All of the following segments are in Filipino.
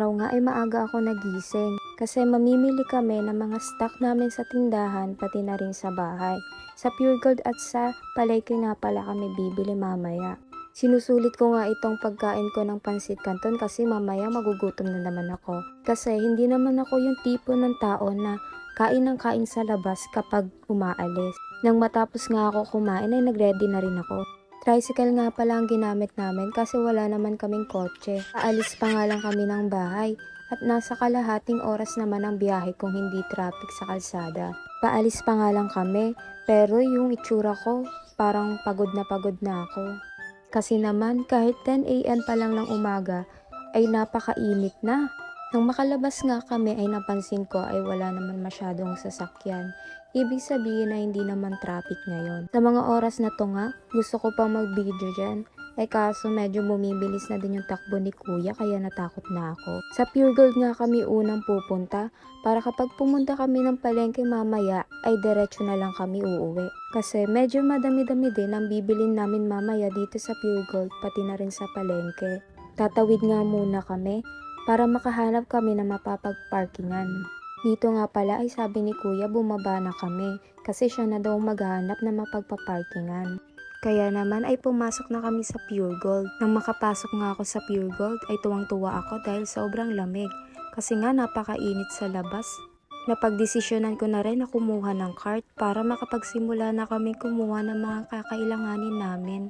araw nga ay maaga ako nagising kasi mamimili kami ng mga stock namin sa tindahan pati na rin sa bahay. Sa Pure Gold at sa palengke nga pala kami bibili mamaya. Sinusulit ko nga itong pagkain ko ng pansit canton kasi mamaya magugutom na naman ako. Kasi hindi naman ako yung tipo ng tao na kain ng kain sa labas kapag umaalis. Nang matapos nga ako kumain ay nagready na rin ako. Tricycle nga pala ang ginamit namin kasi wala naman kaming kotse. Aalis pa nga lang kami ng bahay at nasa kalahating oras naman ang biyahe kung hindi traffic sa kalsada. Paalis pa nga lang kami pero yung itsura ko parang pagod na ako. Kasi naman kahit 10 AM pa lang ng umaga ay napakainit na. Nang makalabas nga kami ay napansin ko ay wala naman masyadong sasakyan. Ibig sabihin na hindi naman traffic ngayon. Sa mga oras na to nga, gusto ko pang mag-video dyan. Kaso medyo bumibilis na din yung takbo ni kuya kaya natakot na ako. Sa Pure Gold nga kami unang pupunta para kapag pumunta kami ng palengke mamaya ay diretso na lang kami uuwi. Kasi medyo madami-dami din ang bibilin namin mamaya dito sa Pure Gold pati na rin sa palengke. Tatawid nga muna kami para makahanap kami na mapapagparkingan. Dito nga pala ay sabi ni kuya bumaba na kami kasi siya na daw maghanap na mapagpaparkingan. Kaya naman ay pumasok na kami sa Pure Gold. Nang makapasok nga ako sa Pure Gold ay tuwang-tuwa ako dahil sobrang lamig. Kasi nga napakainit sa labas. Napagdesisyonan ko na rin na kumuha ng cart para makapagsimula na kami kumuha ng mga kakailanganin namin.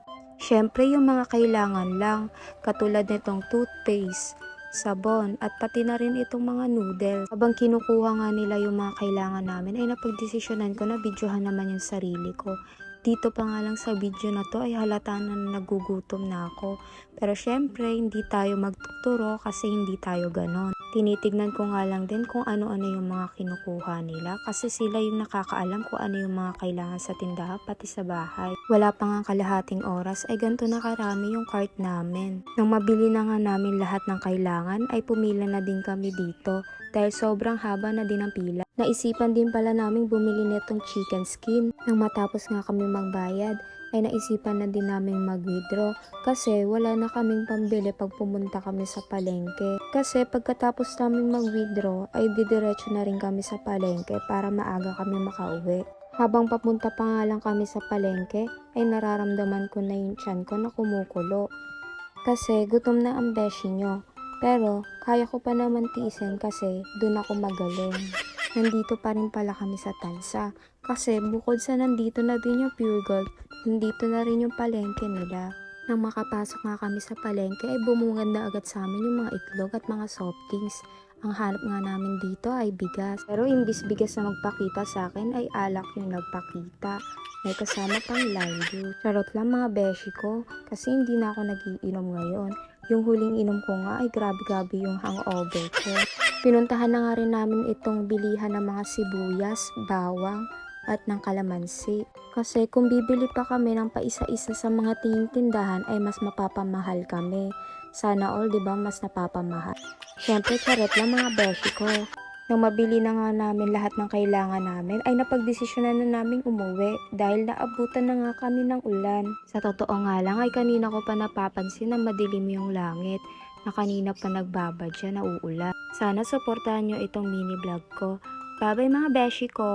Syempre yung mga kailangan lang katulad nitong toothpaste, sabon at pati na rin itong mga noodles. Habang kinukuha nga nila yung mga kailangan namin ay napagdesisyonan ko na videohan naman yung sarili ko. Dito pa nga lang sa video na to ay halata na nagugutom na ako. Pero syempre hindi tayo magtuturo kasi hindi tayo ganon. Tinitignan ko nga lang din kung ano-ano yung mga kinukuha nila kasi sila yung nakakaalam kung ano yung mga kailangan sa tindahan pati sa bahay. Wala pa nga kalahating oras ay ganito na karami yung cart namin. Nang mabili na nga namin lahat ng kailangan ay pumila na din kami dito dahil sobrang haba na din ang pila. Naisipan din pala naming bumili nitong chicken skin. Nang matapos nga kami magbayad ay naisipan na din naming mag-withdraw kasi wala na kaming pambili pag pumunta kami sa palengke. Kasi pagkatapos naming mag-withdraw ay didiretso na rin kami sa palengke para maaga kami makauwi. Habang papunta pa nga lang kami sa palengke ay nararamdaman ko na yung tiyan ko na kumukulo. Kasi gutom na ang beshi nyo. Pero kaya ko pa naman tiisin kasi dun ako magaling. Nandito pa rin pala kami sa Tansa. Kasi bukod sa nandito na din yung Pure Gold, nandito na rin yung palengke nila. Nang makapasok nga kami sa palengke ay bumungad na agad sa amin yung mga itlog at mga soft drinks. Ang hanap nga namin dito ay bigas. Pero imbis bigas na magpakita sa akin ay alak yung nagpakita. May kasama pang lime juice. Charot lang mga beshi ko kasi hindi na ako nagiinom ngayon. Yung huling inom ko nga ay grabe-grabe yung hangover ko. Pinuntahan na nga rin namin itong bilihan ng mga sibuyas, bawang, at ng kalamansi. Kasi kung bibili pa kami ng paisa-isa sa mga tindahan ay mas mapapamahal kami. Sana all, 'di ba, mas napapamahal. Syempre, charot lang mga beshi ko. Nang mabili na nga namin lahat ng kailangan namin ay napagdesisyonan na naming umuwi dahil naabutan na nga kami ng ulan. Sa totoo nga lang ay kanina ko pa napapansin na madilim yung langit na kanina pa nagbabadya na uulan. Sana suportahan nyo itong mini vlog ko. Bye bye mga beshi ko!